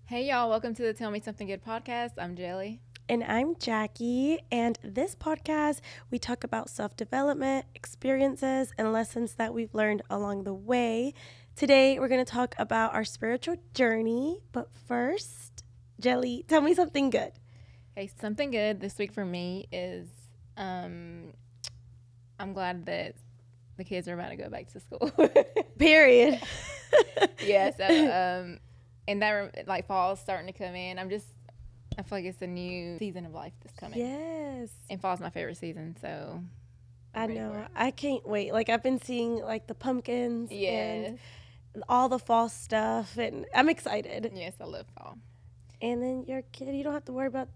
Hey y'all, welcome to the Tell Me Something Good podcast. I'm Jelly. And I'm Jackie. And this podcast, we talk about self-development, experiences, and lessons that we've learned along the way. Today, we're going to talk about our spiritual journey. But first, Jelly, tell me something good. Okay, something good this week for me is I'm glad that the kids are about to go back to school. Period. Yeah, so and that like fall's starting to come in. I feel like it's a new season of life that's coming. Yes. And fall's my favorite season, so I know. I can't wait. Like, I've been seeing like the pumpkins and all the fall stuff, and I'm excited. Yes, I love fall. And then your kid, you don't have to worry about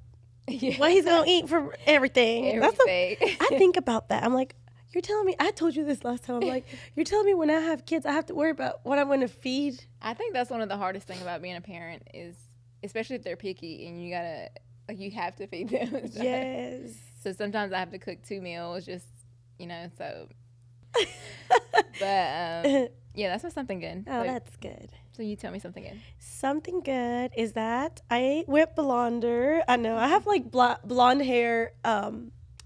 what he's going to eat for everything. Everything. I think about that. I'm like, you're telling me, I told you this last time. I'm like, you're telling me when I have kids, I have to worry about what I'm going to feed. I think that's one of the hardest things about being a parent is, especially if they're picky and you have to feed them. Yes. So sometimes I have to cook 2 meals so. But yeah, that's not something good. Oh, that's good. So you tell me something good. Something good is that I went blonder. I know I have like blonde hair.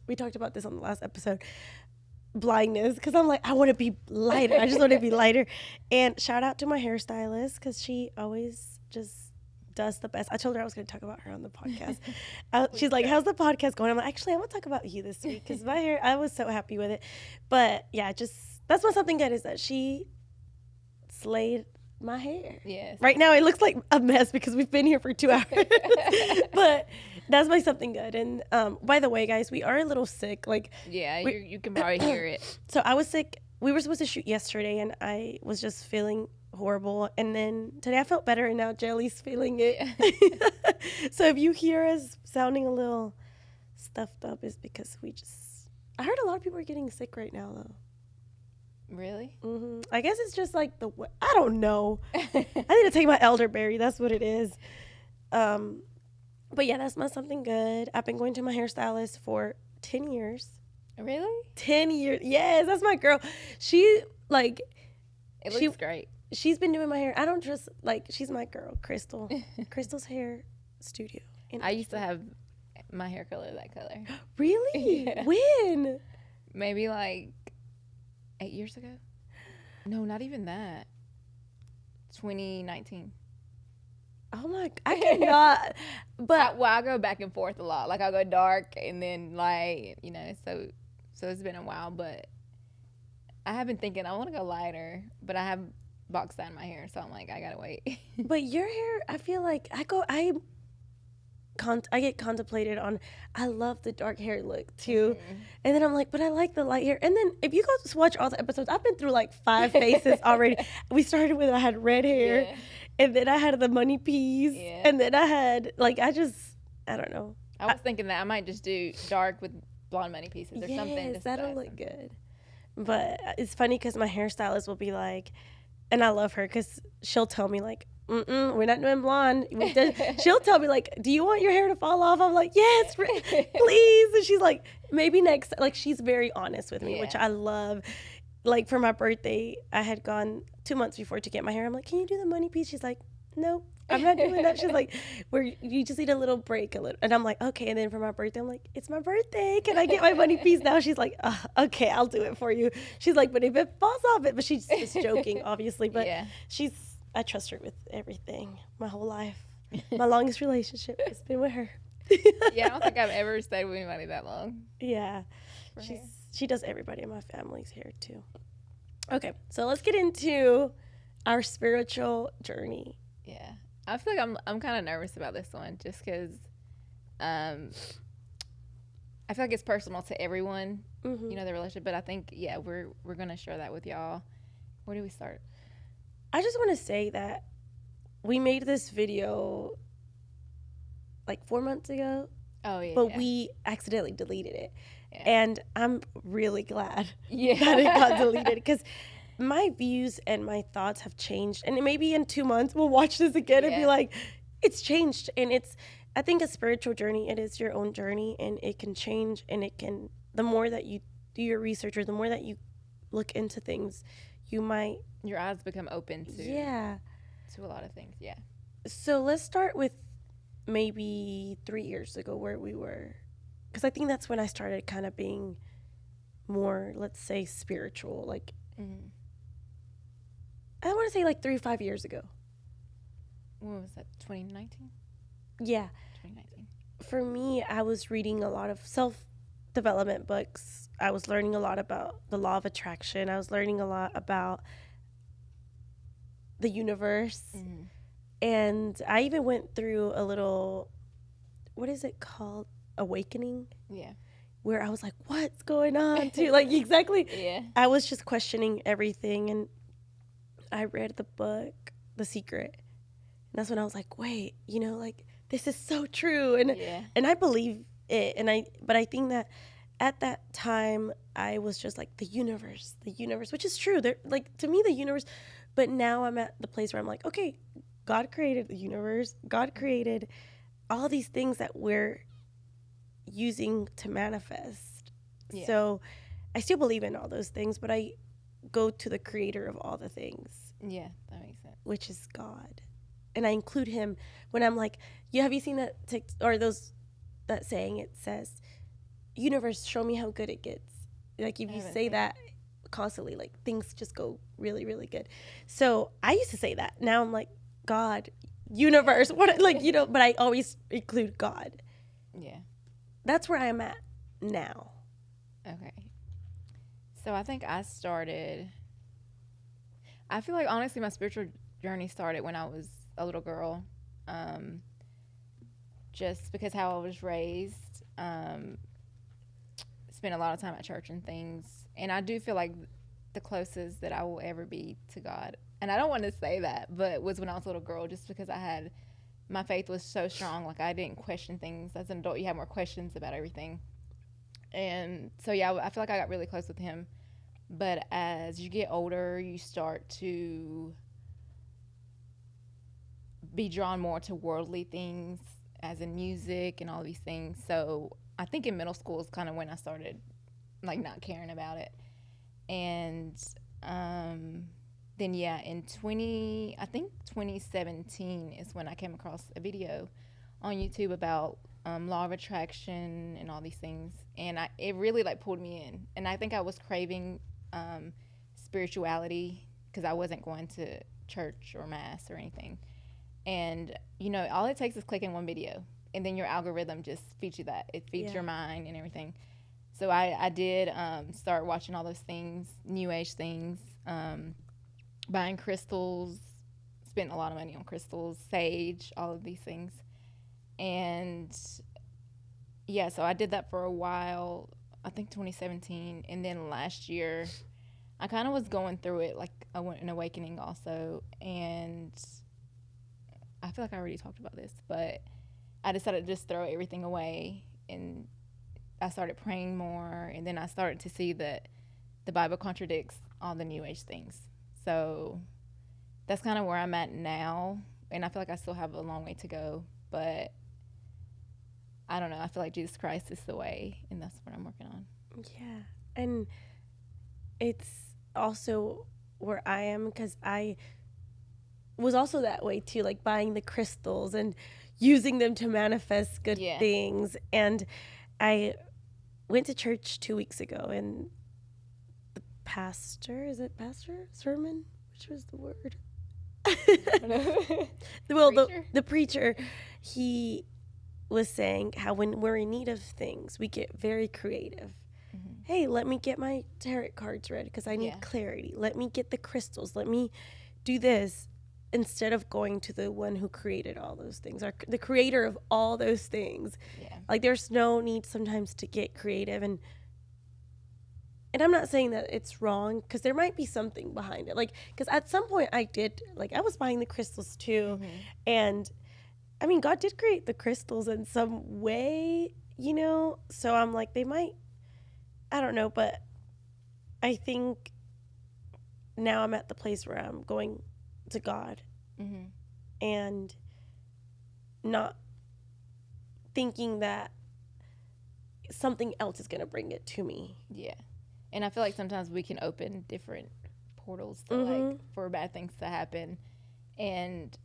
We talked about this on the last episode. Blindness, because I'm like, I want to be lighter. I just want to be lighter. And shout out to my hairstylist, because she always just does the best. I told her I was going to talk about her on the podcast. She's like, how's the podcast going? I'm like, actually, I want to talk about you this week, because my hair, I was so happy with it. But yeah, that's what something good is, that she slayed my hair. Yes. Right now it looks like a mess because we've been here for 2 hours. But that's my something good. And by the way, guys, we are a little sick. Like, yeah, you can probably hear it. So I was sick. We were supposed to shoot yesterday, and I was just feeling horrible. And then today I felt better, and now Jelly's feeling it. Yeah. So if you hear us sounding a little stuffed up, is because I heard a lot of people are getting sick right now, though. Really? Mm-hmm. I guess it's just like I don't know. I need to take my elderberry. That's what it is. But yeah, that's my something good. I've been going to my hairstylist for 10 years. Really? 10 years. Yes, that's my girl. She it looks great. She's been doing my hair. I don't just she's my girl, Crystal. Crystal's hair studio. I used to have my hair color that color. Really? Yeah. When? Maybe like 8 years ago. No, not even that. 2019. Oh my! I cannot. But I go back and forth a lot. Like I'll go dark and then so it's been a while. But I have been thinking I want to go lighter, but I have box dye in my hair, so I'm like I gotta wait. But your hair, I feel like I get contemplated on. I love the dark hair look too, and then I'm like, but I like the light hair. And then if you go to watch all the episodes, I've been through like 5 faces already. We started with I had red hair, and then I had the money piece, and then I had I don't know. I was thinking that I might just do dark with blonde money pieces or something. Yes, that'll look good. But it's funny because my hairstylist will be like, and I love her because she'll tell me like, we're not doing blonde. She'll tell me like, do you want your hair to fall off? I'm like, yes, please. And she's like, maybe next. Like, she's very honest with me, which I love. Like, for my birthday, I had gone 2 months before to get my hair. I'm like, can you do the money piece? She's like, nope, I'm not doing that. She's like, you just need a little break. And I'm like, okay. And then for my birthday, I'm like, it's my birthday. Can I get my money piece now? She's like, okay, I'll do it for you. She's like, but if it falls off it, but she's just joking, obviously. But I trust her with everything my whole life. My longest relationship has been with her. Yeah, I don't think I've ever stayed with anybody that long. Yeah. She does everybody in my family's hair too. Okay, so let's get into our spiritual journey. Yeah. I feel like I'm kind of nervous about this one just because I feel like it's personal to everyone, the relationship. But I think, we're going to share that with y'all. Where do we start? I just want to say that we made this video like 4 months ago. Oh, yeah. But we accidentally deleted it. Yeah. And I'm really glad that it got deleted because my views and my thoughts have changed. And maybe in 2 months we'll watch this again and be like, it's changed. And I think a spiritual journey, it is your own journey, and it can change, and the more that you do your research or the more that you look into things, your eyes become open to a lot of things. Yeah. So let's start with maybe 3 years ago where we were. Because I think that's when I started kind of being more, let's say, spiritual. Like, Mm-hmm. I want to say like 3 or 5 years ago. What was that? 2019. Yeah. 2019. For me, I was reading a lot of self development books. I was learning a lot about the law of attraction. I was learning a lot about the universe. Mm-hmm. And I even went through a little, what is it called? Awakening? Yeah. Where I was like, what's going on? Too? Like, exactly. Yeah. I was just questioning everything. And I read the book, The Secret. And that's when I was like, wait, like, this is so true. And I believe it. But I think that at that time, I was just like, the universe, which is true. They're like, to me, the universe. But now I'm at the place where I'm like, okay, God created the universe. God created all these things that we're using to manifest. Yeah. So I still believe in all those things, but I go to the creator of all the things. Yeah, that makes sense. Which is God. And I include him when I'm like, have you seen that that saying? It says, universe, show me how good it gets. Like, if you say that constantly, like, things just go really, really good. So I used to say that. Now I'm like, God, universe, what, like, but I always include God. Yeah. That's where I am at now. Okay. So I think I feel like, honestly, my spiritual journey started when I was a little girl. Just because how I was raised, spent a lot of time at church and things. And I do feel like the closest that I will ever be to God, and I don't want to say that, but was when I was a little girl, just because my faith was so strong. Like, I didn't question things. As an adult, you have more questions about everything. And so, yeah, I feel like I got really close with him. But as you get older, you start to be drawn more to worldly things, as in music and all these things. So I think in middle school is kind of when I started, like, not caring about it. And then, yeah, in 2017 is when I came across a video on YouTube about law of attraction and all these things. And it really, like, pulled me in. And I think I was craving spirituality because I wasn't going to church or mass or anything. And, all it takes is clicking one video, and then your algorithm just feeds you that. It feeds your mind and everything. So I did start watching all those things, new age things, buying crystals, spent a lot of money on crystals, sage, all of these things. And, yeah, so I did that for a while, I think 2017. And then last year, I kind of was going through it, like an awakening also. And I feel like I already talked about this, but I decided to just throw everything away, and I started praying more, and then I started to see that the Bible contradicts all the new age things. So that's kind of where I'm at now, and I feel like I still have a long way to go, but I don't know. I feel like Jesus Christ is the way, and that's what I'm working on. Yeah, and it's also where I am, because I was also that way too, like buying the crystals and using them to manifest good things. And I went to church 2 weeks ago, and the pastor, sermon? Which was the word? Well, the preacher, he was saying how when we're in need of things, we get very creative. Mm-hmm. Hey, let me get my tarot cards read because I need clarity. Let me get the crystals. Let me do this. Instead of going to the one who created all those things, or the creator of all those things. Yeah. Like, there's no need sometimes to get creative. And I'm not saying that it's wrong, because there might be something behind it. Like, because at some point I was buying the crystals too. Mm-hmm. And I mean, God did create the crystals in some way, So I'm like, they might, I don't know. But I think now I'm at the place where I'm going to God, mm-hmm. and not thinking that something else is going to bring it to me. Yeah. And I feel like sometimes we can open different portals to, mm-hmm. like, for bad things to happen. And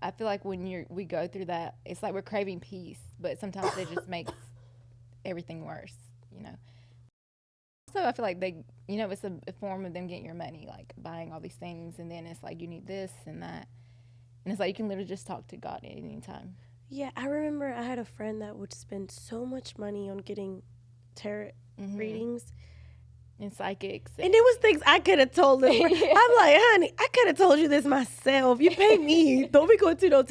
I feel like when we go through that, it's like we're craving peace, but sometimes it just makes everything worse, you know. So I feel like they, you know, it's a form of them getting your money, like buying all these things, and then it's like you need this and that, and it's like you can literally just talk to God at any time. Yeah, I remember I had a friend that would spend so much money on getting tarot readings and psychics, and it was things I could have told them. Yeah. I'm like, honey, I could have told you this myself. You pay me. Don't be going to no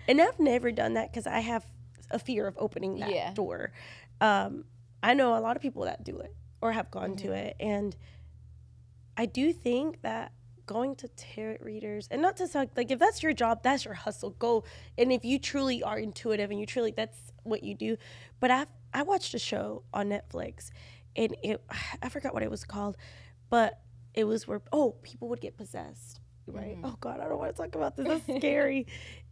and I've never done that because I have a fear of opening that door. I know a lot of people that do it or have gone to it, and I do think that going to tarot readers, and not to say like if that's your job, that's your hustle, go. And if you truly are intuitive and you truly, that's what you do. But I watched a show on Netflix, and I forgot what it was called, but it was where people would get possessed, right? Oh God, I don't want to talk about this. That's scary.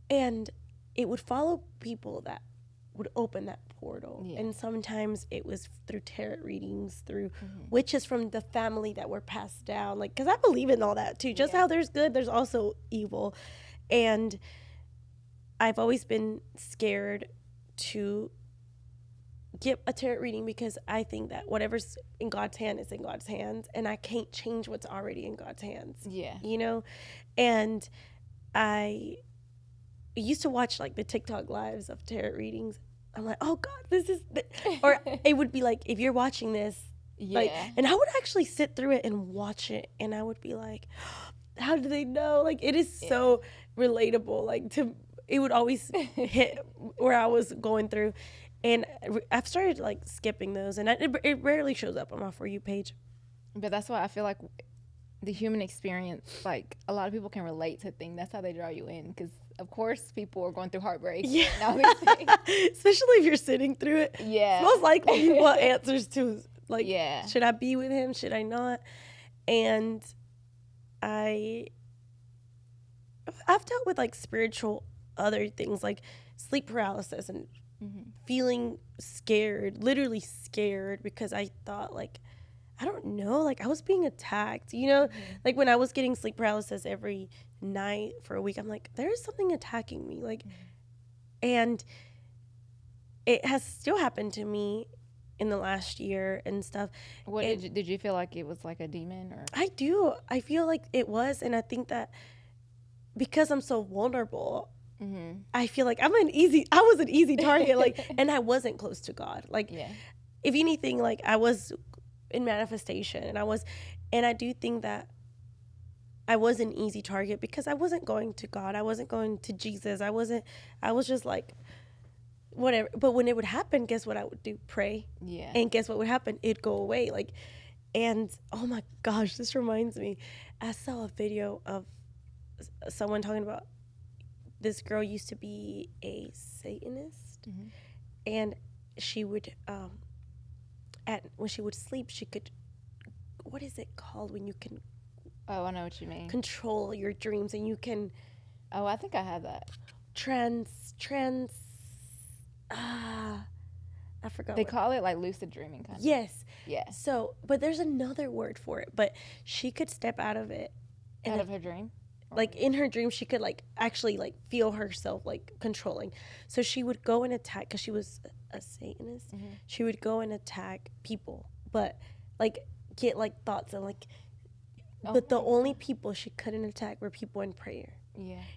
And it would follow people that would open that portal, and sometimes it was through tarot readings, through witches from the family that were passed down, like, because I believe in all that too, just how there's good, there's also evil. And I've always been scared to get a tarot reading because I think that whatever's in God's hand is in God's hands, and I can't change what's already in God's hands, you know. And I used to watch like the TikTok lives of tarot readings. I'm like, oh God, this is or it would be like, if you're watching this, like, and I would actually sit through it and watch it, and I would be like, how do they know? Like, it is so relatable. Like, it would always hit where I was going through, and I've started like skipping those, and it rarely shows up on my For You page. But that's why I feel like the human experience, like a lot of people can relate to things. That's how they draw you in, because of course people are going through heartbreak. Yeah. Especially if you're sitting through it. Yeah. Most likely you want answers to, like, should I be with him? Should I not? And I've dealt with like spiritual other things, like sleep paralysis and feeling scared, literally scared, because I thought, like, I don't know, like I was being attacked, you know, like when I was getting sleep paralysis every night for a week, I'm like, there is something attacking me, like, and it has still happened to me in the last year and stuff. What did you feel like it was like a demon? Or I feel like it was, and I think that because I'm so vulnerable, I feel like I was an easy target, like, and I wasn't close to God, like, if anything, like I was in manifestation, and I do think that I was an easy target because I wasn't going to God, I wasn't going to Jesus, I was just like whatever. But when it would happen, guess what I would do? Pray. And guess what would happen? It'd go away. Like, and oh my gosh, this reminds me, I saw a video of someone talking about this girl used to be a Satanist, and she would when she would sleep, she could, what is it called when you can I know what you mean, control your dreams, and you can I think I have that I forgot. They call it like lucid dreaming kind of. Yes. So, but there's another word for it, but she could step out of it, out of her dream, like in her dream she could like actually like feel herself like controlling. So she would go and attack, because she was a Satanist. She would go and attack people, but like get like thoughts and like, but the only people she couldn't attack were people in prayer.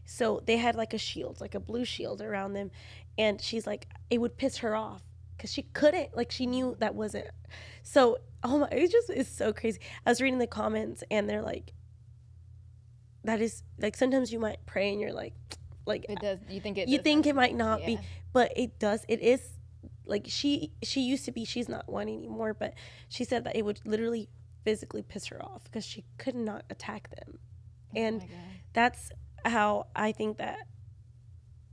So they had like a shield, like a blue shield around them, and she's like, it would piss her off because she couldn't, like, she knew that wasn't. So it's so crazy. I was reading the comments, and they're like, that is like, sometimes you might pray and you're like it does, you think it might not be, but it does. It is like, she used to be, she's not one anymore, but she said that it would literally physically piss her off because she could not attack them. And that's how I think that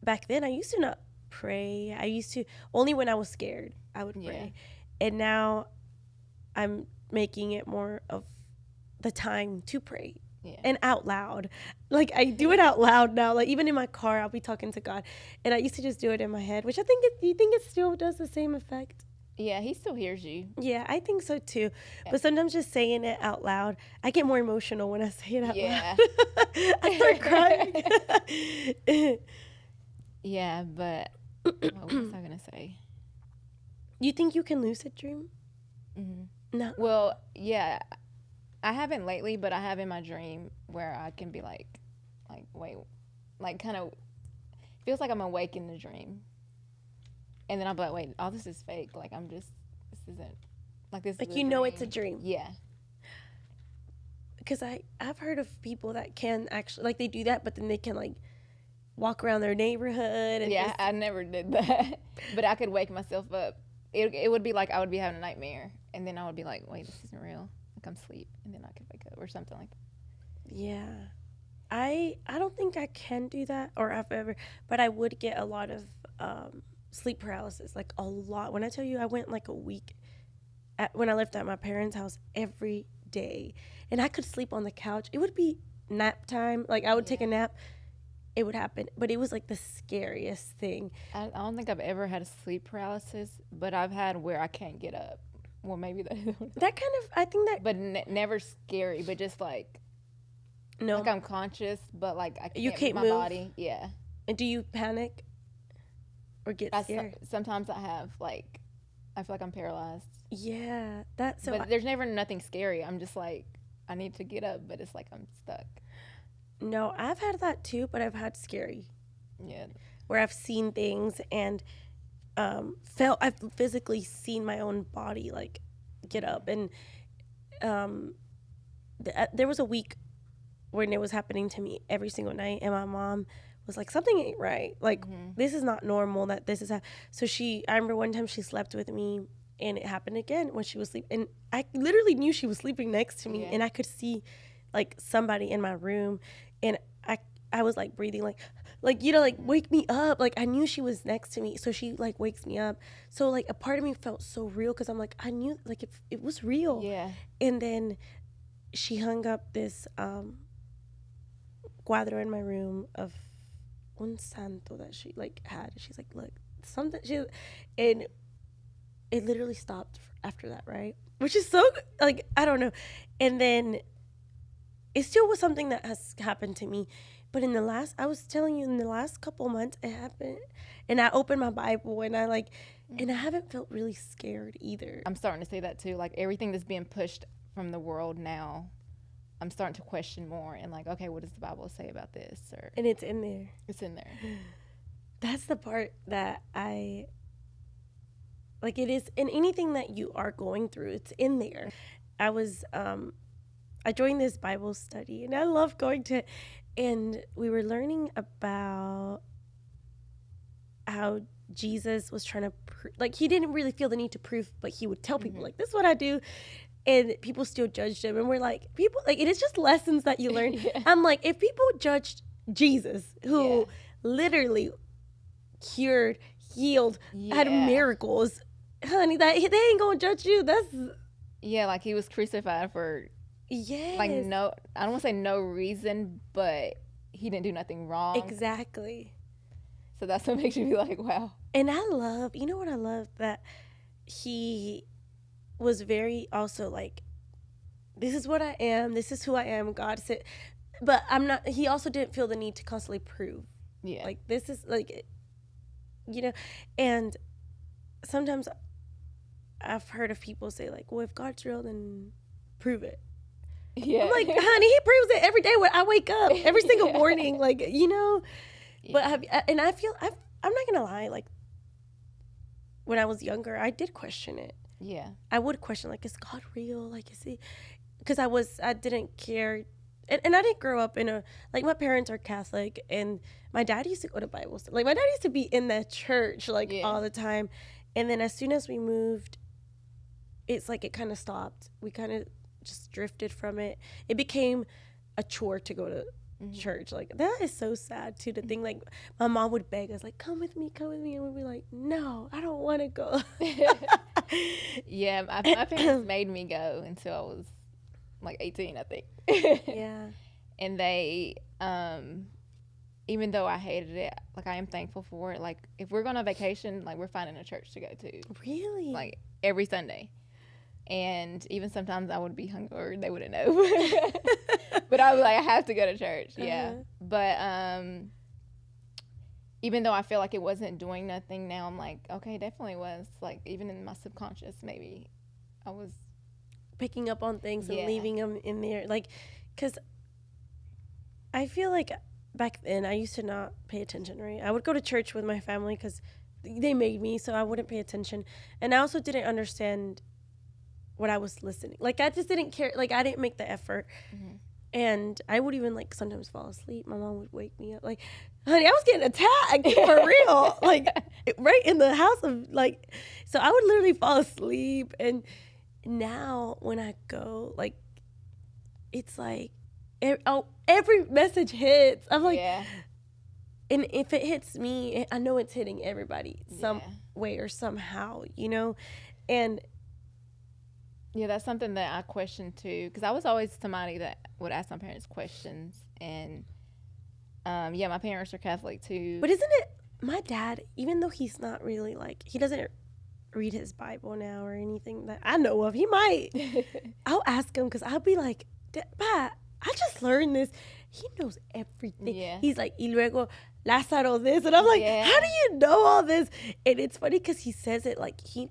back then I used to not pray. I used to only when I was scared I would pray, and now I'm making it more of the time to pray. And out loud, like I do it out loud now, like even in my car I'll be talking to God, and I used to just do it in my head, which I think do you think it still does the same effect? He still hears you. I think so too. But sometimes just saying it out loud, I get more emotional when I say it out loud. I start crying. Yeah, but what was I gonna say? You think you can lucid dream? No. Well, yeah, I haven't lately, but I have in my dream where I can be like wait, like kind of feels like I'm awake in the dream, and then I'll be like, wait, all this is fake. Like this isn't like this. Like is a you know dream. it's a dream. Yeah. Because I've heard of people that can actually, like, they do that, but then they can, like, walk around their neighborhood. And yeah, I never did that. But I could wake myself up. It would be like I would be having a nightmare. And then I would be like, wait, this isn't real. Like, I'm asleep. And then I could wake up or something like that. Yeah. I don't think I can do that, or I've ever, but I would get a lot of sleep paralysis, like a lot. When I tell you I went like a week when I lived at my parents' house every day, and I could sleep on the couch. It would be nap time. Like I would take a nap. It would happen. But it was like the scariest thing. I don't think I've ever had a sleep paralysis, but I've had where I can't get up. Well, maybe that kind of, I think that. But never scary, but just like, no. Like I'm conscious, but like I can't, you can't move my body. Yeah. And do you panic or get scared? Sometimes I have, like, I feel like I'm paralyzed. Yeah. But there's never nothing scary. I'm just like, I need to get up, but it's like I'm stuck. No, I've had that too, but I've had scary. Yeah. Where I've seen things and I've physically seen my own body, like, get up. And there was a week when it was happening to me every single night, and my mom was like, something ain't right. Like, this is not normal that this is so I remember one time she slept with me, and it happened again when she was sleeping. And I literally knew she was sleeping next to me, and I could see, like, somebody in my room, and I was, like, breathing, like, you know, like, wake me up. Like, I knew she was next to me, so she, like, wakes me up. So, like, a part of me felt so real because I'm like, I knew, like, it was real. Yeah. And then she hung up this cuadro in my room of un santo that she, like, had. She's like, look, something, and it literally stopped after that, right? Which is so, like, I don't know. And then it still was something that has happened to me. But in the last couple months, it happened. And I opened my Bible, and and I haven't felt really scared either. I'm starting to say that too. Like, everything that's being pushed from the world now, I'm starting to question more and, like, okay, what does the Bible say about this? And it's in there. It's in there. That's the part that it is in anything that you are going through, it's in there. I joined this Bible study, and I love going to it. And we were learning about how Jesus was trying to he didn't really feel the need to prove, but he would tell people, like, this is what I do. And people still judged him. And we're like, people, like, it is just lessons that you learn. I'm like, if people judged Jesus, who literally cured, healed, had miracles, honey, they ain't gonna judge you. That's like he was crucified for like no, I don't want to say no reason, but he didn't do nothing wrong. Exactly. So that's what makes you be like, wow. And I love, you know what I love? That he was very also like, this is what I am, this is who I am, God said, but I'm not, he also didn't feel the need to constantly prove. Yeah. Like, this is, like, you know, and sometimes I've heard of people say, like, well, if God's real, then prove it. Yeah. I'm like, honey, he proves it every day when I wake up, every single morning, like, you know. But and I feel, I'm not gonna lie, like, when I was younger, I did question it. Yeah. I would question, like, is God real? Like, is he? Because I didn't care. And I didn't grow up in like, my parents are Catholic, and my dad used to go to Bible study. Like, my dad used to be in the church, like, all the time. And then as soon as we moved, it's like it kind of stopped. We kind of just drifted from it. It became a chore to go to church. Like, that is so sad too, to think, like, my mom would beg us, like, come with me, and we'd be like, no, I don't want to go. Yeah, my parents made me go until I was like 18, I think. Yeah. And they even though I hated it, like, I am thankful for it. Like, if we're going on vacation, like, we're finding a church to go to. Really? Like, every Sunday. And even sometimes I would be hungover, they wouldn't know. But I was like, I have to go to church. Yeah. But even though I feel like it wasn't doing nothing, now I'm like, okay, definitely was. Like, even in my subconscious, maybe I was picking up on things and Yeah. leaving them in there. Like, because I feel like back then I used to not pay attention, right? I would go to church with my family because they made me, so I wouldn't pay attention. And I also didn't understand what I was listening. Like, I just didn't care. Like, I didn't make the effort. And I would even, like, sometimes fall asleep. My mom would wake me up. Like, honey, I was getting attacked for real. Like, right in the house of, like, so I would literally fall asleep. And now when I go, like, it's like, every message hits. I'm like, Yeah. and if it hits me, I know it's hitting everybody some Yeah. way or somehow, you know? And Yeah, that's something that I question too, because I was always somebody that would ask my parents questions, and yeah, my parents are Catholic too. but isn't it, my dad, even though he's not really like, he doesn't read his Bible now or anything that I know of, he might. I'll ask him because I'll be like, "Pa, I just learned this." He knows everything. Yeah. He's like, "Y luego Lázaro this," and I'm like, Yeah. "How do you know all this?" And it's funny because he says it like he.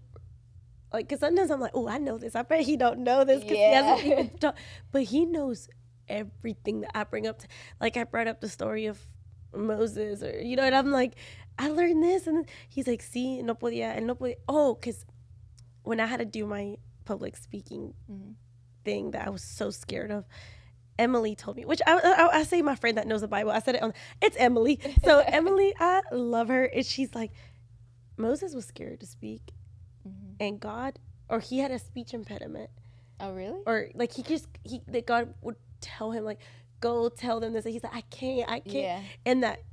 Like, because sometimes I'm like, oh, I know this. I bet he don't know this because he hasn't even talked. But he knows everything that I bring up. Like, I brought up the story of Moses, or, you know, and I'm like, I learned this. And he's like, sí, no podía, no podía. Oh, because when I had to do my public speaking thing that I was so scared of, Emily told me, which I say my friend that knows the Bible. I said it on, it's Emily. So Emily, I love her. And she's like, Moses was scared to speak. And God, or he had a speech impediment. Oh, really? Or like that God would tell him like, go tell them this. And he's like, I can't. Yeah. And that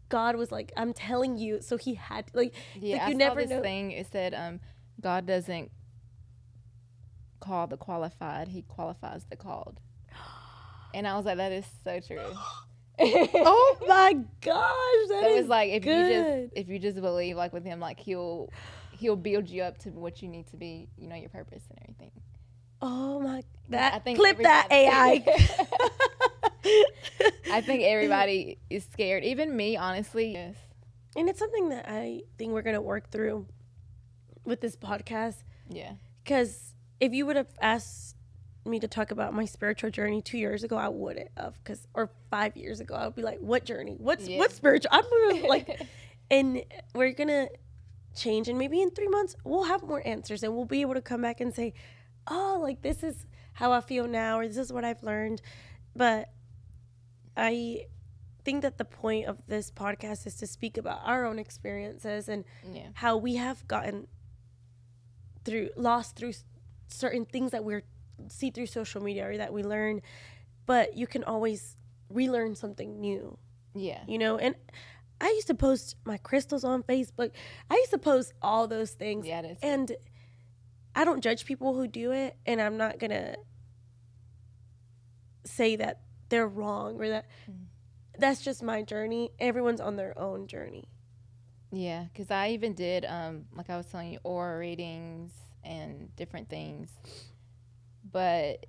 God was like, I'm telling you. So he had like, Yeah, like I you saw never this know. thing. It said, God doesn't call the qualified; He qualifies the called. And I was like, that is so true. Oh my gosh, that So is it's like good. if you just believe like with Him, like He'll build you up to what you need to be, you know, your purpose and everything. Oh my, I that think clip that AI. I think everybody is scared, even me, honestly. Yes. And it's something that I think we're gonna work through with this podcast. Yeah. Because if you would have asked me to talk about my spiritual journey 2 years ago, I wouldn't have. Or 5 years ago, I would be like, "What journey? What's spiritual?" I'm really like, and we're gonna change, and maybe in 3 months we'll have more answers, and we'll be able to come back and say, "Oh, like this is how I feel now, or this is what I've learned." But I think that the point of this podcast is to speak about our own experiences and how we have gotten lost through certain things that we see through social media or that we learn, but you can always relearn something new. Yeah. You know, and I used to post my crystals on Facebook. I used to post all those things. Yeah, that's and I don't judge people who do it, and I'm not going to say that they're wrong or that that's just my journey. Everyone's on their own journey. Yeah, because I even did, like I was telling you, aura readings and different things. But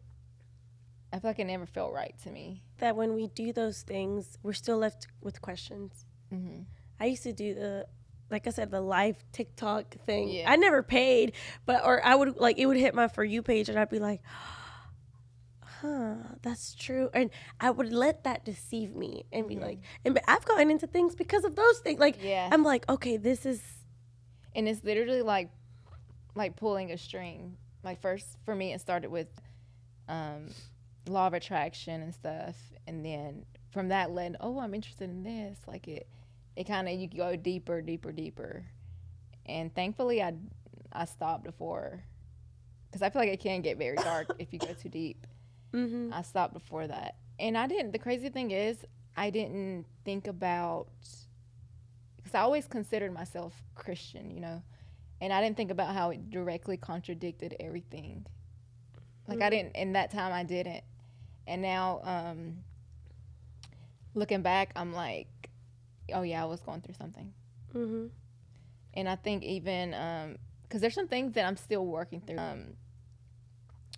I feel like it never felt right to me. That when we do those things, we're still left with questions. I used to do like I said, the live TikTok thing. Yeah. I never paid, or I would like, it would hit my For You page and I'd be like, huh, that's true. And I would let that deceive me and be like, and I've gotten into things because of those things. Like, I'm like, okay, this is. And it's literally like pulling a string. Like first for me, it started with law of attraction and stuff. And then from that led, oh, I'm interested in this. Like it kind of, you go deeper, deeper, deeper. And thankfully I stopped before, because I feel like it can get very dark if you go too deep. I stopped before that. And the crazy thing is, I didn't think about, because I always considered myself Christian, you know, and I didn't think about how it directly contradicted everything. Like I didn't, in that time I didn't. And now, looking back, I'm like, oh yeah, I was going through something. And I think even, because there's some things that I'm still working through.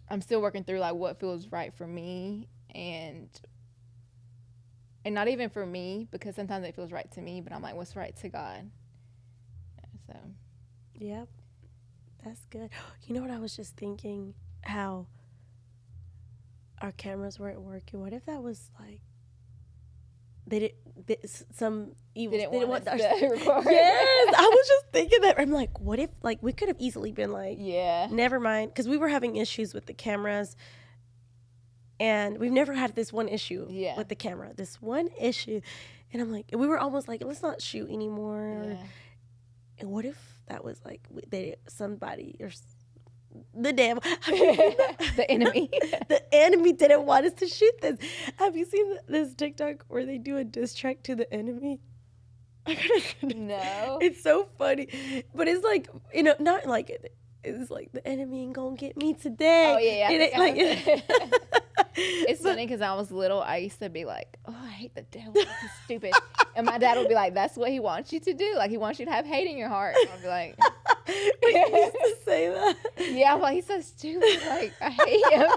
I'm still working through like what feels right for me, and And not even for me, because sometimes it feels right to me, but I'm like, what's right to God? So. Yep. That's good. You know what I was just thinking? How our cameras weren't working. What if that was like some evil Didn't want us our to record. Yes, I was just thinking that. I'm like, what if like we could have easily been like, yeah, never mind, because we were having issues with the cameras, and we've never had this one issue with the camera. This one issue, and I'm like, we were almost like, let's not shoot anymore. Yeah. And what if that was like somebody or the devil, the enemy, the enemy didn't want us to shoot this? Have you seen this TikTok where they do a diss track to the enemy? No, it's so funny, but it's like, you know, not like it's like the enemy ain't gonna get me today. Oh yeah, and it, like it's funny because I was little. I used to be like, oh, I hate the devil. He's stupid. And my dad would be like, that's what he wants you to do. Like, he wants you to have hate in your heart. And I'd be like, he used to say that. Yeah, I'm like, he's so stupid. Like, I hate him.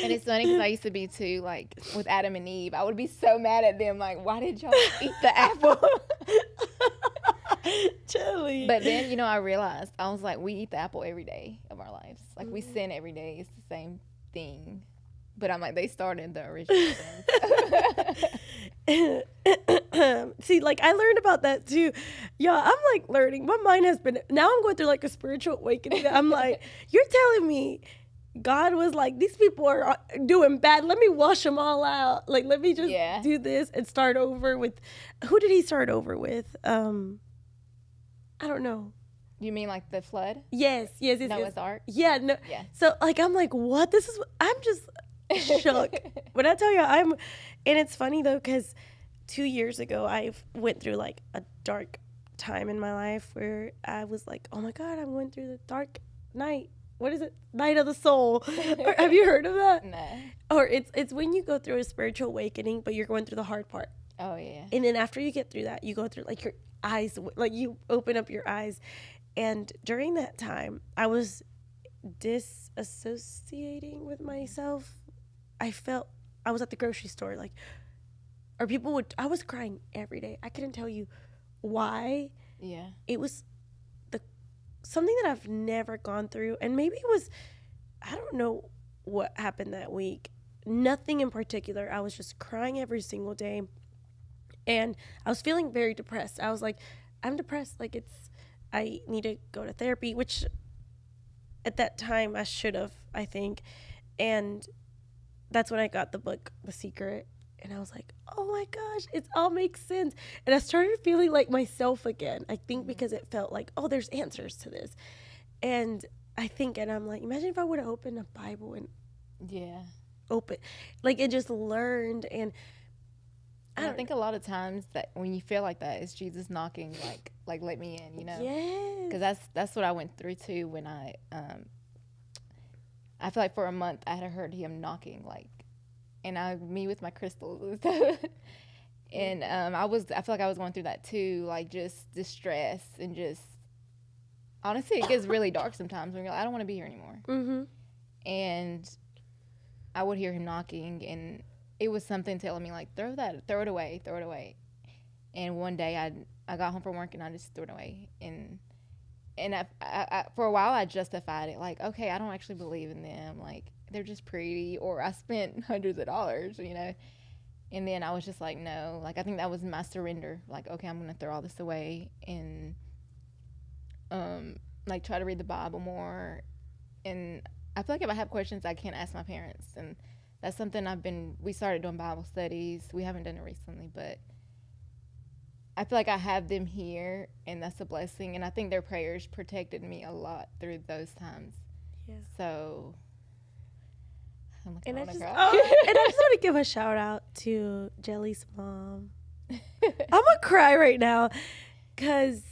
And it's funny because I used to be too, like, with Adam and Eve. I would be so mad at them. Like, why did y'all eat the apple? Chilly. But then, you know, I realized, I was like, we eat the apple every day of our lives. Like, we sin every day. It's the same thing. But I'm like, they started the original sin. See, like, I learned about that too. Yeah, I'm like learning. My mind has been, now I'm going through like a spiritual awakening. I'm like, you're telling me God was like, these people are doing bad. Let me wash them all out. Like, let me just do this and start over with, who did he start over with? I don't know. You mean like the flood? Yes. Noah's Ark? Yeah, no. Yeah. So, like, I'm like, what? This is, I'm just shook. But I tell you, and it's funny though, because 2 years ago, I went through like a dark time in my life where I was like, oh my God, I'm going through the dark night. What is it? Night of the soul. Or, have you heard of that? No. Or it's when you go through a spiritual awakening, but you're going through the hard part. Oh, yeah. And then after you get through that, you go through like your eyes, like you open up your eyes. And during that time, I was disassociating with myself. I felt, I was at the grocery store, like, or I was crying every day. I couldn't tell you why. Yeah. It was something that I've never gone through. And maybe it was, I don't know what happened that week. Nothing in particular. I was just crying every single day. And I was feeling very depressed. I was like, I'm depressed. Like, I need to go to therapy, which at that time I should have, I think. And that's when I got the book, The Secret. And I was like, oh my gosh, it all makes sense. And I started feeling like myself again. I think because it felt like, oh, there's answers to this. And I'm like, imagine if I would have opened a Bible and like it just learned. And I think a lot of times that when you feel like that, it's Jesus knocking, like let me in, you know? Yes. Because that's what I went through too when I feel like for a month I had heard him knocking, like, and me with my crystals and stuff. And I feel like I was going through that too, like just distress and just, honestly, it gets really dark sometimes when you're like, I don't want to be here anymore. Mm-hmm. And I would hear him knocking, and it was something telling me like, throw it away. And one day I got home from work and I just threw it away. And I for a while I justified it, like, okay, I don't actually believe in them, like they're just pretty, or I spent hundreds of dollars, you know. And then I was just like, no, like I think that was my surrender, like, okay, I'm gonna throw all this away and like try to read the Bible more. And I feel like if I have questions I can't ask my parents, and that's something we started doing Bible studies. We haven't done it recently, but I feel like I have them here, and that's a blessing. And I think their prayers protected me a lot through those times. Yeah. So, and I just want to give a shout out to Jelly's mom. I'm gonna cry right now because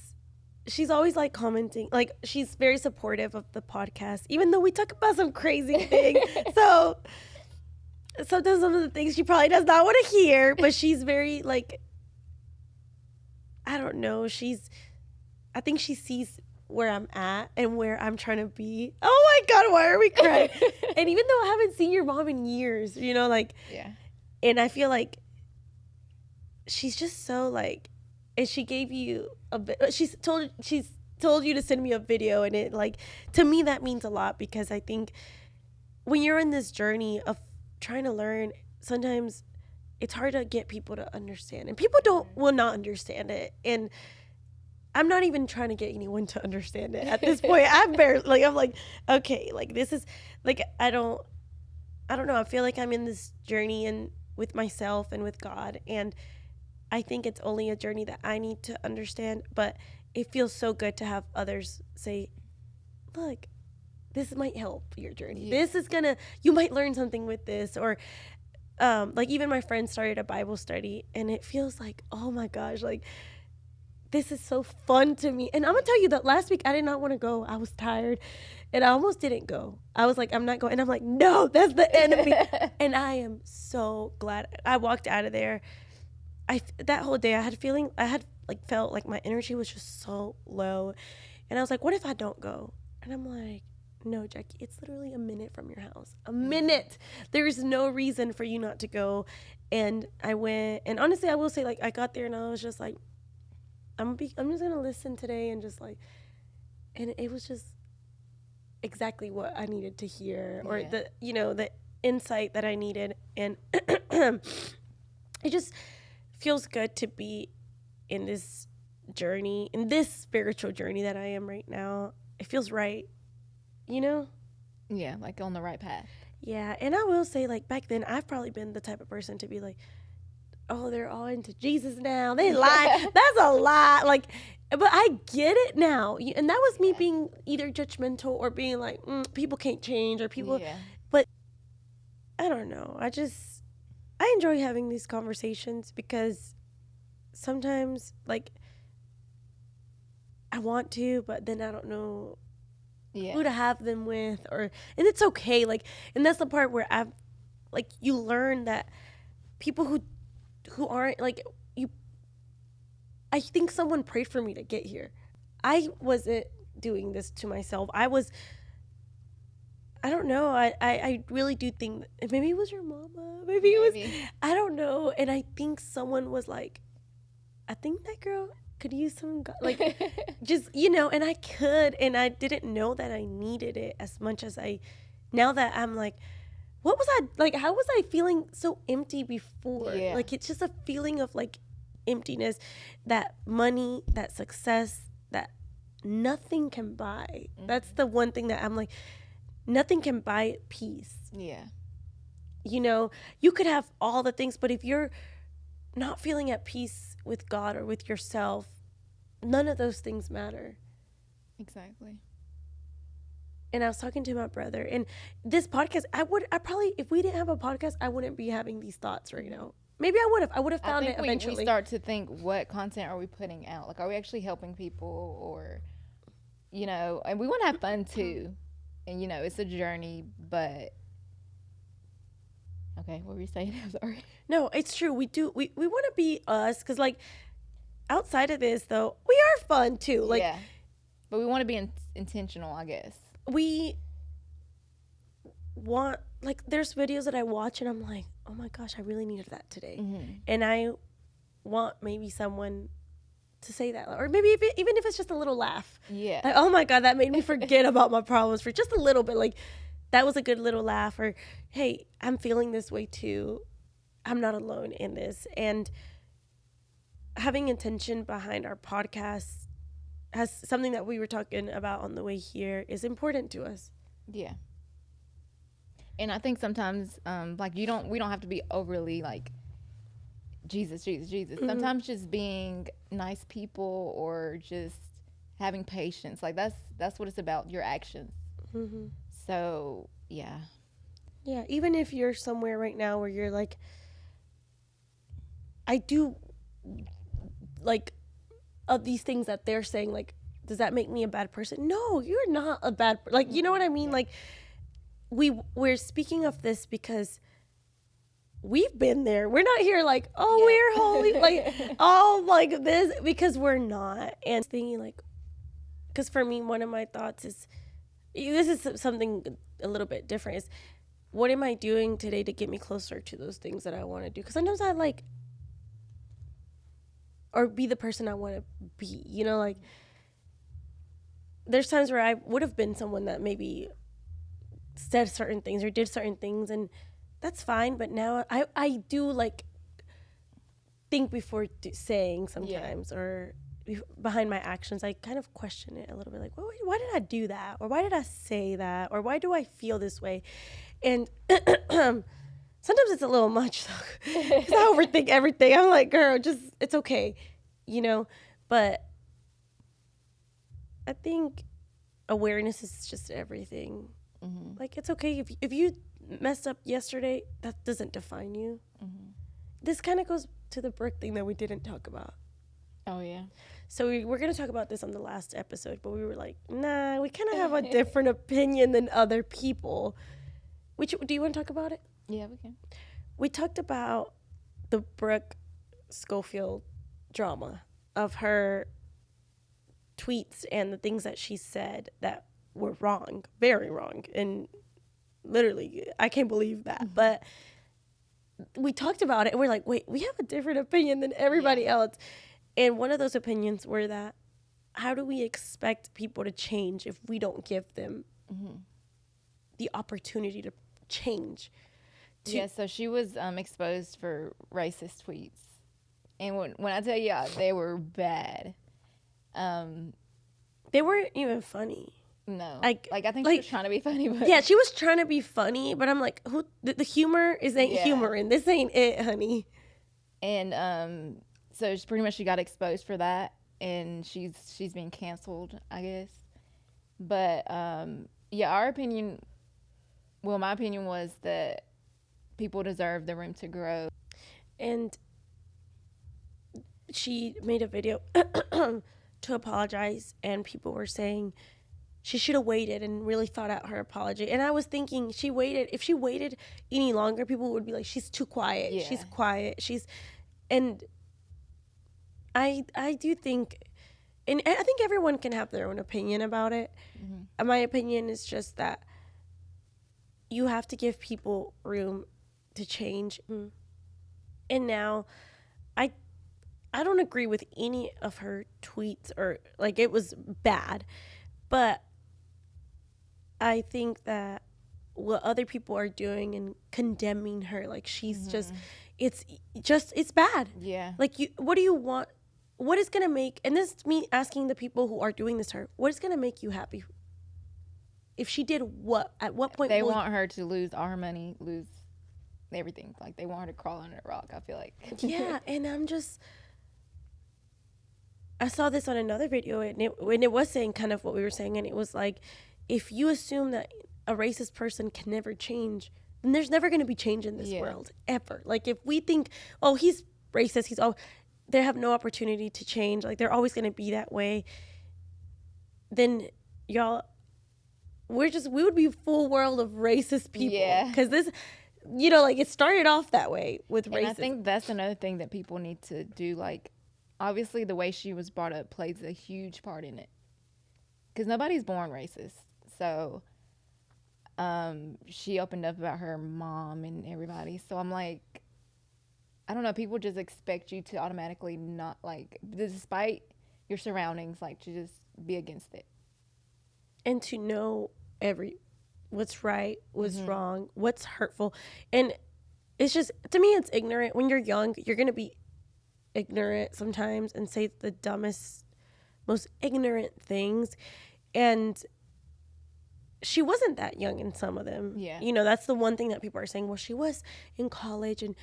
she's always like commenting, like she's very supportive of the podcast, even though we talk about some crazy things. So sometimes some of the things she probably does not want to hear, but she's very like, I don't know. I think she sees where I'm at and where I'm trying to be. Oh my God, why are we crying? And even though I haven't seen your mom in years, you know, like, yeah, And I feel like she's just so like, and she gave you she's told you to send me a video, and it like, to me that means a lot, because I think when you're in this journey of trying to learn, sometimes it's hard to get people to understand, and people will not understand it. And I'm not even trying to get anyone to understand it at this point. I'm like, okay, like this is like, I don't know. I feel like I'm in this journey and with myself and with God, and I think it's only a journey that I need to understand, but it feels so good to have others say, look, this might help your journey. Yeah. This is you might learn something with this. Or like even my friend started a Bible study, and it feels like, oh my gosh, like this is so fun to me. And I'm gonna tell you that last week I did not want to go. I was tired and I almost didn't go. I was like, I'm not going. And I'm like, no, that's the enemy. And I am so glad I walked out of there. That whole day I felt like my energy was just so low. And I was like, what if I don't go? And I'm like, no, Jackie, it's literally a minute from your house. A minute. There's no reason for you not to go. And I went, and honestly, I will say, like, I got there and I was just like, I'm just gonna listen today, and just like, and it was just exactly what I needed to hear, or the insight that I needed. And it just feels good to be in this journey, in this spiritual journey that I am right now. It feels right, Yeah, like on the right path. Yeah. And I will say, like, back then I've probably been the type of person to be like, oh, they're all into Jesus now, they lie. That's a lie. Like, but I get it now. And that was me being either judgmental or being like, people can't change, or people, but I don't know. I enjoy having these conversations, because sometimes, like, I want to, but then I don't know who to have them with, and it's okay. Like, and that's the part where you learn that people who aren't like you, I think someone prayed for me to get here. I wasn't doing this to myself. I don't know. I really do think maybe it was your mama. Maybe it was, I don't know. And I think someone was like, I think that girl could use some, like, just, and I could. And I didn't know that I needed it as much as now that I'm like, what was I, like, how was I feeling so empty before? Yeah. Like, it's just a feeling of, like, emptiness, that money, that success, that nothing can buy. Mm-hmm. That's the one thing that I'm like, nothing can buy peace. Yeah. You could have all the things, but if you're not feeling at peace with God or with yourself, none of those things matter. Exactly. And I was talking to my brother, and this podcast, I probably, if we didn't have a podcast, I wouldn't be having these thoughts right now. Maybe I would have found it eventually. We start to think, what content are we putting out? Like, are we actually helping people, or, and we want to have fun too. And, it's a journey, but okay, what were you saying? I'm sorry. No, it's true. We do. We want to be us, because, like, outside of this, though, we are fun too. Like, yeah, but we want to be intentional, I guess. We want, like, there's videos that I watch and I'm like, oh my gosh, I really needed that today. Mm-hmm. And I want maybe someone to say that, or maybe even if it's just a little laugh. Yeah. Like, oh my God, that made me forget about my problems for just a little bit. Like, that was a good little laugh. Or, hey, I'm feeling this way too. I'm not alone in this. And having intention behind our podcast, has something that we were talking about on the way here, is important to us. Yeah. And I think sometimes, like, we don't have to be overly like Jesus. Mm-hmm. Sometimes just being nice people, or just having patience, like that's what it's about, your actions. Mm-hmm. So yeah. Even if you're somewhere right now where you're like, I do like, of these things that they're saying, like, does that make me a bad person? No, you're not a bad, like, you know what I mean? Like, we're speaking of this because we've been there. We're not here like, oh, we're holy, like, all like this, because we're not. And thinking, like, because for me, one of my thoughts is, this is something a little bit different, is what am I doing today to get me closer to those things that I want to do? Because sometimes I like, or be the person I want to be, you know, like there's times where I would have been someone that maybe said certain things or did certain things, and that's fine. But now I do like think before saying sometimes, or behind my actions. I kind of question it a little bit, like, well, why did I do that? Or why did I say that? Or why do I feel this way? And sometimes it's a little much, though, because I overthink everything. I'm like, girl, just, it's okay, you know? But I think awareness is just everything. Mm-hmm. Like, it's okay if you messed up yesterday, that doesn't define you. Mm-hmm. This kind of goes to the brick thing that we didn't talk about. Oh, yeah. So we were going to talk about this on the last episode, but we were like, nah, we kind of have a different opinion than other people. Do you want to talk about it? Yeah, we can. We talked about the Brooke Schofield drama of her tweets and the things that she said that were wrong, very wrong. And literally, I can't believe that. Mm-hmm. But we talked about it and we're like, wait, we have a different opinion than everybody else. And one of those opinions were that, how do we expect people to change if we don't give them the opportunity to change? Yeah, so she was exposed for racist tweets. And when I tell you, they were bad. They weren't even funny. No. Like I think she was trying to be funny. But yeah, she was trying to be funny, but I'm like, the humor ain't humoring. This ain't it, honey. And so it's pretty much she got exposed for that, and she's being canceled, I guess. But yeah, my opinion was that people deserve the room to grow. And she made a video to apologize, and people were saying she should have waited and really thought out her apology. And I was thinking, if she waited any longer, people would be like, she's too quiet. Yeah. She's quiet. And I do think, and I think everyone can have their own opinion about it. Mm-hmm. My opinion is just that you have to give people room to change. Mm. And now, I don't agree with any of her tweets, or like, it was bad, but I think that what other people are doing and condemning her, like she's it's bad. Yeah. Like, what do you want? What is going to make, and this is me asking the people who are doing this to her, what is going to make you happy? If she did what? At what point? They want her to lose all her money, lose everything. Like, they want her to crawl under a rock, I feel like. Yeah, and I saw this on another video, and it was saying kind of what we were saying, and it was like, if you assume that a racist person can never change, then there's never going to be change in this world, ever. Like, if we think, oh, he's racist, they have no opportunity to change, like, they're always going to be that way, then y'all, we would be a full world of racist people. Yeah. Because this, like, it started off that way with racism. And I think that's another thing that people need to do, like, obviously the way she was brought up plays a huge part in it. Because nobody's born racist. So she opened up about her mom and everybody. So I'm like, I don't know, people just expect you to automatically not, like, despite your surroundings, like, to just be against it. And to know what's right, what's wrong, what's hurtful. And it's just, to me, it's ignorant. When you're young, you're going to be ignorant sometimes and say the dumbest, most ignorant things. And she wasn't that young in some of them. Yeah. That's the one thing that people are saying. Well, she was in college, and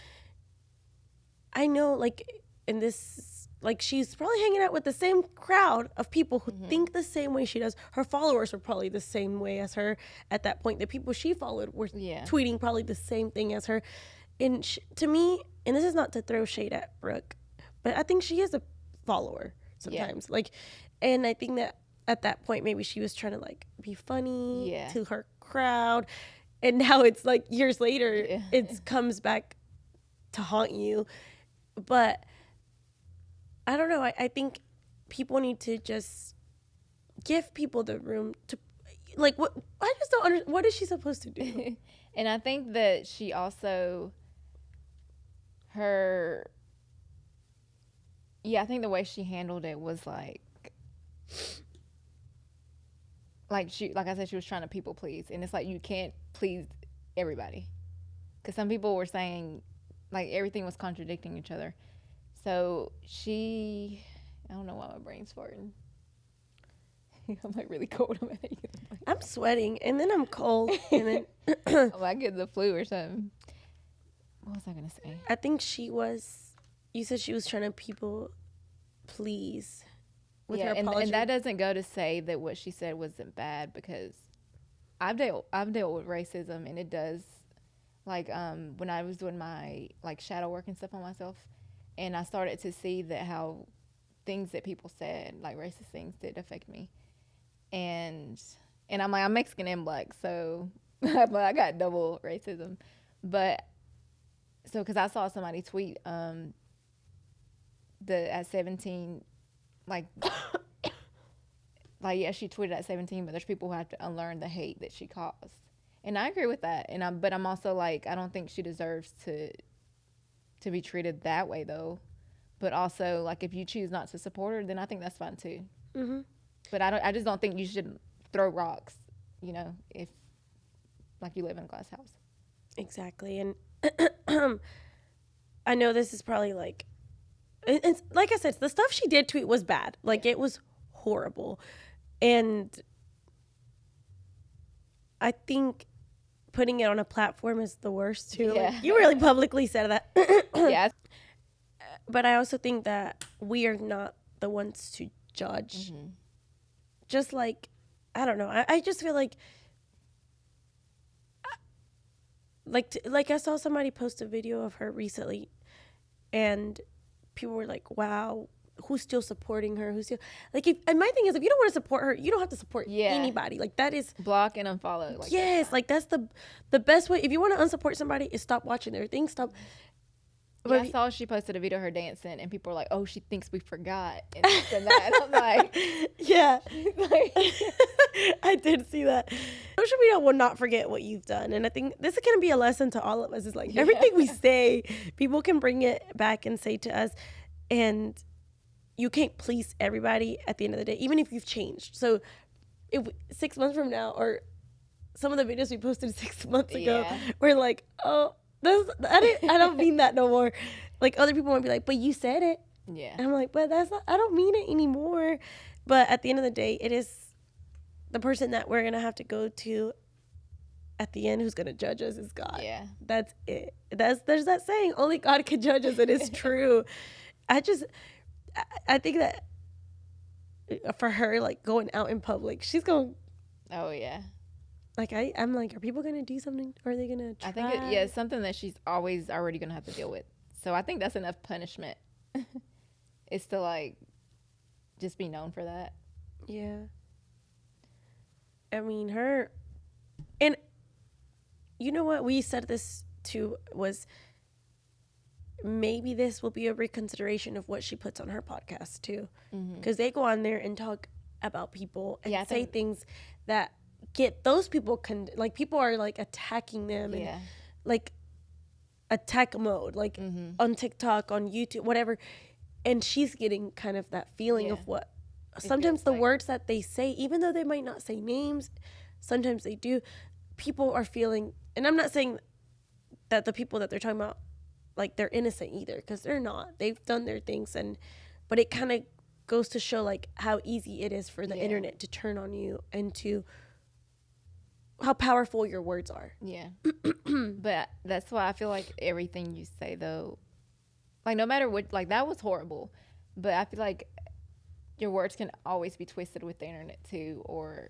I know, like, in this, like, she's probably hanging out with the same crowd of people who think the same way she does. Her followers were probably the same way as her at that point. The people she followed were tweeting probably the same thing as her. And to me, and this is not to throw shade at Brooke, but I think she is a follower sometimes. Yeah. Like, and I think that at that point, maybe she was trying to, like, be funny to her crowd. And now it's like years later, it comes back to haunt you. But I don't know. I think people need to just give people the room to, like, what, I just don't understand. What is she supposed to do? And I think that she also, I think the way she handled it was like I said, she was trying to people please. And it's like, you can't please everybody. Because some people were saying, like, everything was contradicting each other. So I don't know why my brain's farting. I'm like really cold. I'm sweating, and then I'm cold, and then I get the flu or something. What was I gonna say? I think you said she was trying to people please with her apology. And that doesn't go to say that what she said wasn't bad, because I've dealt with racism, and it does, like, when I was doing my like shadow work and stuff on myself, and I started to see that how things that people said, like racist things, did affect me. And I'm like, I'm Mexican and black, so I got double racism. But so, because I saw somebody tweet at 17, like yeah, she tweeted at 17, but there's people who have to unlearn the hate that she caused, and I agree with that. But I'm also like, I don't think she deserves to be treated that way though. But also, like, if you choose not to support her, then I think that's fine too. Mm-hmm. But I just don't think you should throw rocks, if, like, you live in a glass house. Exactly. And I know this is probably like, it's like I said, the stuff she did tweet was bad. Like, it was horrible. And I think putting it on a platform is the worst too. Yeah. Like, you really publicly said that. Yeah. But I also think that we are not the ones to judge. Mm-hmm. Just like, I don't know. I just feel like I saw somebody post a video of her recently, and people were like, wow, who's still supporting her? Who's still, like, and my thing is, if you don't want to support her, you don't have to support anybody. Like, that is block and unfollow. Like, yes, like, that's the best way. If you want to unsuport somebody, is stop watching their things. Stop. Yeah, I saw she posted a video of her dancing, and people were like, oh, she thinks we forgot, and this and that. And I'm like, yeah. I did see that. Social media will not forget what you've done. And I think this is going to be a lesson to all of us. Is like, everything we say, people can bring it back and say to us, and you can't please everybody at the end of the day, even if you've changed. So if 6 months from now, or some of the videos we posted 6 months ago, we're like, oh, I don't mean that no more. Like, other people might be like, but you said it. Yeah. And I'm like, but I don't mean it anymore. But at the end of the day, it is the person that we're going to have to go to at the end who's going to judge us is God. Yeah. That's it. There's that saying, only God can judge us. It is true. I think that for her, like, going out in public, she's going. Oh, yeah. Like, I'm like, are people going to do something? Or are they going to try? I think, it's something that she's always already going to have to deal with. So I think that's enough punishment. It's to, like, just be known for that. Yeah. I mean, her. And you know what? We said this, too, was maybe this will be a reconsideration of what she puts on her podcast, too. Because they go on there and talk about people and say things that get those people like, people are like attacking them and like attack mode, like on TikTok, on YouTube, whatever, and she's getting kind of that feeling of what sometimes the words that they say, even though they might not say names, sometimes they do, people are feeling. And I'm not saying that the people that they're talking about, like, they're innocent either, because they're not. They've done their things, but it kind of goes to show, like, how easy it is for the internet to turn on you, and to how powerful your words are. Yeah. But that's why I feel like everything you say, though, like, no matter what, like, that was horrible, but I feel like your words can always be twisted with the internet too, or,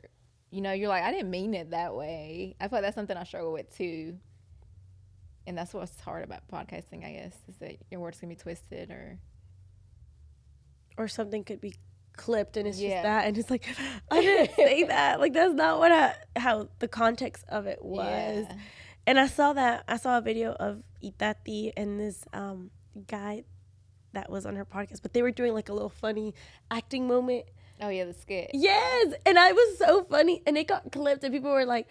you're like, I didn't mean it that way. I feel like that's something I struggle with too. And that's what's hard about podcasting, I guess, is that your words can be twisted, or something could be clipped and it's just that, and it's like, I didn't say that. Like, that's not how the context of it was. Yeah. And I saw a video of Itati and this guy that was on her podcast, but they were doing like a little funny acting moment. Oh yeah, the skit. Yes, and I was so funny, and it got clipped, and people were like,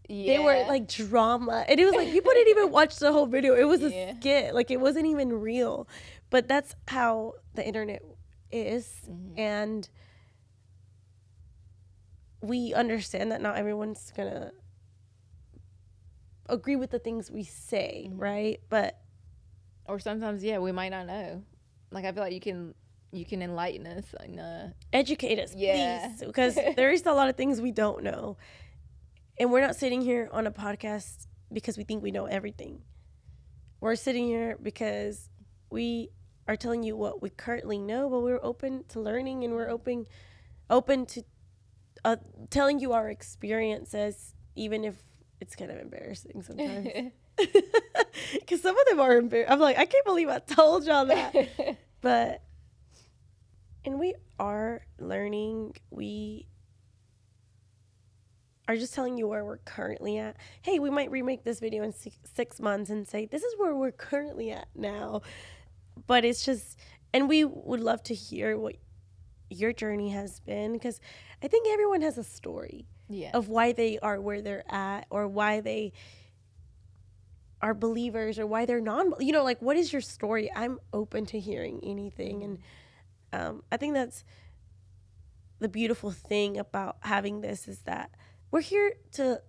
They were like drama, and it was like people didn't even watch the whole video. It was a skit, like it wasn't even real. But that's how the internet is, and we understand that not everyone's gonna agree with the things we say, right? But or sometimes we might not know. Like I feel like you can enlighten us and educate us, please, because there is a lot of things we don't know, and we're not sitting here on a podcast because we think we know everything. We're sitting here because we are telling you what we currently know, but we're open to learning, and we're open to telling you our experiences, even if it's kind of embarrassing sometimes. Because some of them are embarrassing. I'm like, I can't believe I told y'all that. But, and we are learning. We are just telling you where we're currently at. Hey, we might remake this video in 6 months and say, this is where we're currently at now. But it's just, and we would love to hear what your journey has been, because I think everyone has a story of why they are where they're at, or why they are believers, or why they're like, what is your story? I'm open to hearing anything. And I think that's the beautiful thing about having this, is that we're here to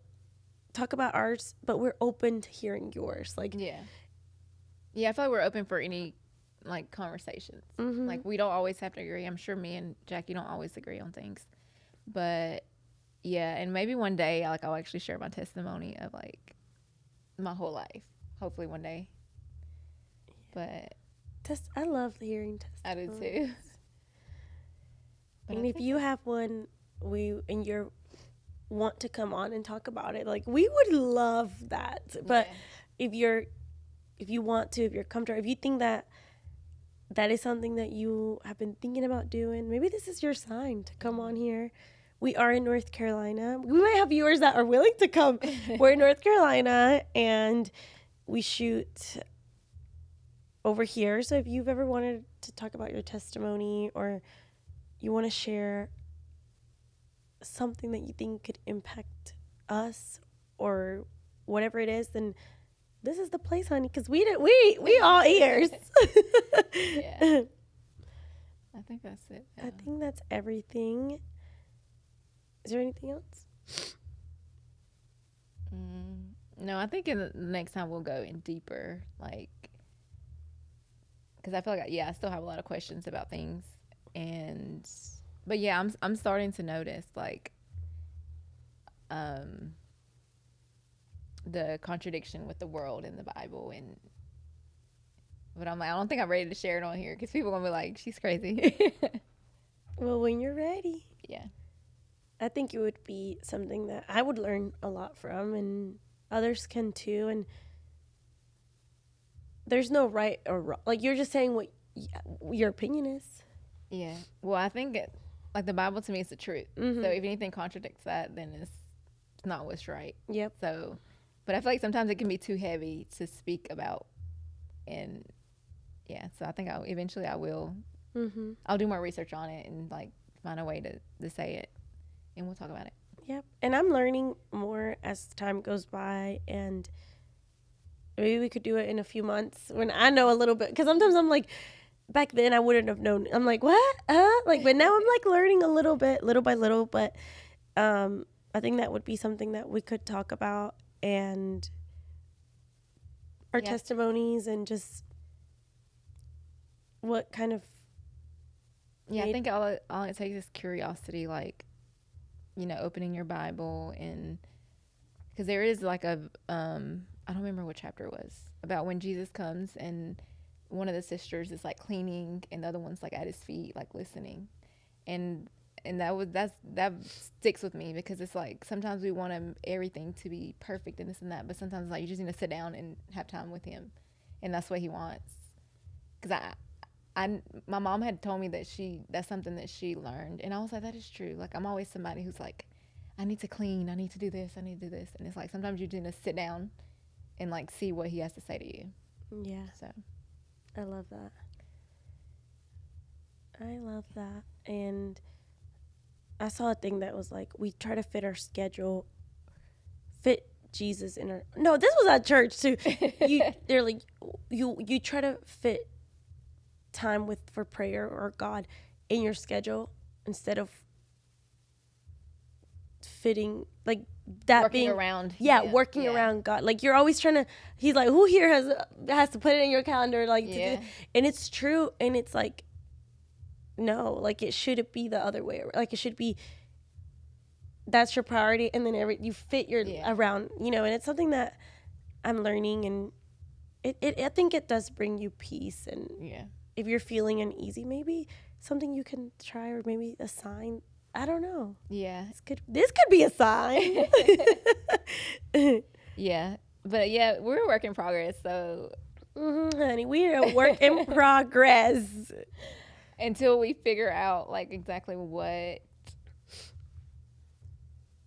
talk about ours, but we're open to hearing yours. Like, I feel like we're open for any like conversations. Like we don't always have to agree. I'm sure me and Jackie don't always agree on things, but and maybe one day I'll actually share my testimony of like my whole life, hopefully one day. But I love hearing testimonies. I do too. And if you have one, and you want to come on and talk about it, like, we would love that. But if you're comfortable, if you think that is something that you have been thinking about doing, maybe this is your sign to come on here. We are in North Carolina. We might have viewers that are willing to come. We're in North Carolina, and we shoot over here. So if you've ever wanted to talk about your testimony, or you want to share something that you think could impact us, or whatever it is, then this is the place, honey, because we all ears. I think that's it. I think that's everything. Is there anything else? No, I think in the next time we'll go in deeper, like, because I feel like I still have a lot of questions about things, but I'm starting to notice like the contradiction with the world in the Bible, but I'm like, I don't think I'm ready to share it on here, because people are gonna be like, she's crazy. Well, when you're ready. Yeah. I think it would be something that I would learn a lot from, and others can too. And there's no right or wrong. Like, you're just saying what your opinion is. Yeah. Well, I think like the Bible to me is the truth. So if anything contradicts that, then it's not what's right. Yep. So, but I feel like sometimes it can be too heavy to speak about. And so I think eventually I will. I'll do more research on it and like find a way to say it. And we'll talk about it. Yep. And I'm learning more as time goes by, and maybe we could do it in a few months when I know a little bit. Because sometimes I'm like, back then I wouldn't have known. I'm like, what? Like, but now I'm like learning a little bit, little by little. But I think that would be something that we could talk about, and our testimonies, and just what kind of. Yeah, I think all it takes is curiosity, like, opening your Bible, and because there is like I don't remember what chapter it was, about when Jesus comes and one of the sisters is like cleaning and the other one's like at his feet, like listening, and that sticks with me, because it's like sometimes we want everything to be perfect and this and that, but sometimes like you just need to sit down and have time with him, and that's what he wants. Because my mom had told me that that's something that she learned, and I was like, that is true. Like, I'm always somebody who's like, I need to clean, I need to do this, I need to do this, and it's like sometimes you need to sit down and like see what he has to say to you. Yeah. So I love that. And I saw a thing that was like, we try to fit our schedule, fit Jesus in our, no, this was at church too. They're like, you try to fit time for prayer or God in your schedule instead of fitting like that working being around. Working around God. Like you're always trying to, he's like, who here has to put it in your calendar, like to do, and it's true, and it's like, no, like it shouldn't be the other way. Like it should be, that's your priority, and then you fit your around, and it's something that I'm learning, and it I think it does bring you peace, and if you're feeling uneasy, maybe something you can try, or maybe a sign. I don't know. Yeah. This could be a sign. Yeah. But we're a work in progress, so honey, we're a work in progress. Until we figure out like exactly what.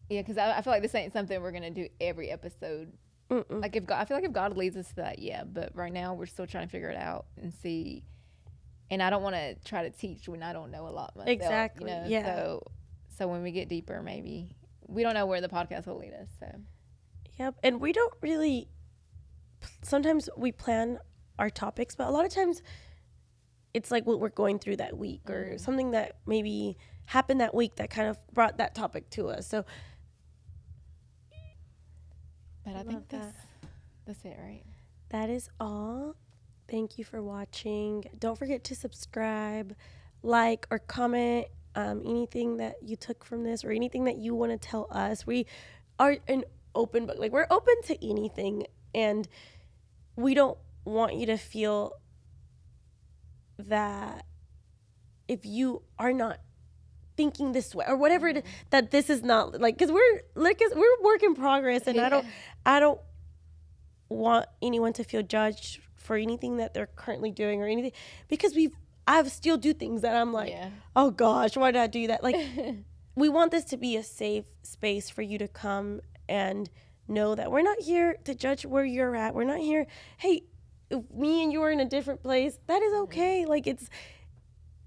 Yeah, because I feel like this ain't something we're gonna do every episode. Like I feel like if God leads us to that, but right now we're still trying to figure it out and see. And I don't want to try to teach when I don't know a lot myself. Exactly. Yeah. So when we get deeper, maybe we don't know where the podcast will lead us. So. Yep, and we don't really. Sometimes we plan our topics, but a lot of times it's like what we're going through that week, or something that maybe happened that week that kind of brought that topic to us. So. But I think that's it, right? That is all. Thank you for watching. Don't forget to subscribe, like, or comment anything that you took from this, or anything that you want to tell us. We are an open book. Like, we're open to anything, and we don't want you to feel that if you are not thinking this way or whatever it is, that this is not like, because we're work in progress, and I don't want anyone to feel judged for anything that they're currently doing or anything, because I still do things that I'm like, oh gosh, why did I do that? Like, we want this to be a safe space for you to come and know that we're not here to judge where you're at. We're not here, hey, if me and you are in a different place, that is okay. Like, it's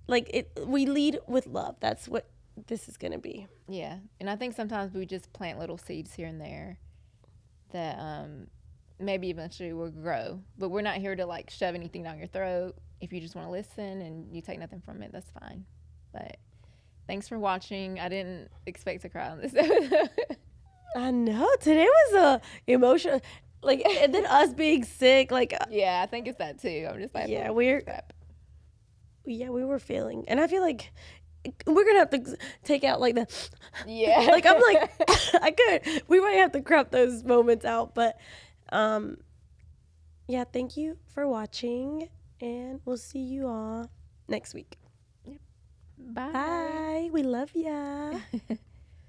like we lead with love. That's what this is gonna be. Yeah, and I think sometimes we just plant little seeds here and there that maybe eventually will grow, but we're not here to like shove anything down your throat. If you just want to listen and you take nothing from it, that's fine. But thanks for watching. I didn't expect to cry on this episode. I know, today was a emotional, like, and then us being sick, like, I think it's that too. I'm just like, we were feeling, and I feel like we're gonna have to take out like the like, I'm like, we might have to crop those moments out, but thank you for watching, and we'll see you all next week. Bye. Bye. We love ya.